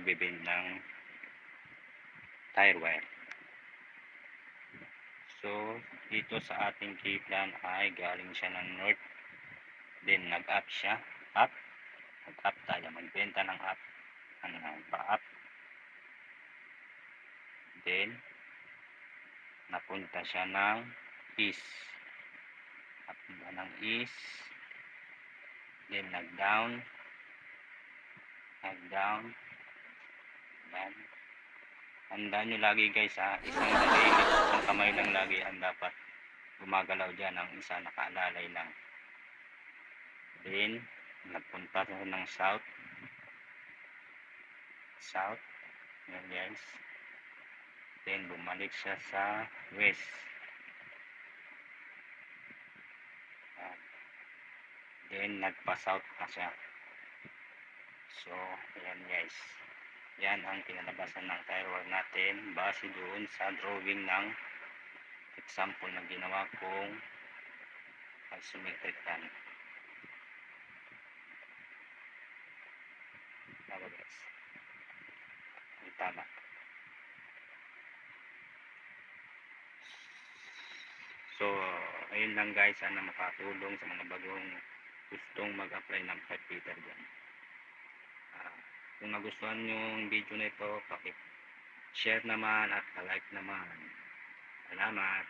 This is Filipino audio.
nagbebend ng tire wire. So dito sa ating keyplan ay galing siya ng north, then nag-up siya, nag-up tayo, magbenta ng up, pa-up, then napunta siya ng east, napunta ng east, then nag-down, yan. Tandaan nyo lagi guys isang kamay lang lagi ang dapat gumagalaw dyan, ang isa nakaalalay lang. Then nagpunta siya ng south, yan guys, then bumalik siya sa west, then nagpa-south na siya. So ayan guys, yan ang kinalabasan ng tire wire natin base doon sa drawing ng example na ginawa kong isometric yan. Tama guys, tama. So ayun lang guys, sana makatulong sa mga bagong gustong mag-apply ng pipe fitter dyan. Kung nagustuhan nyo yung video na ito, paki-share naman at like naman. Salamat.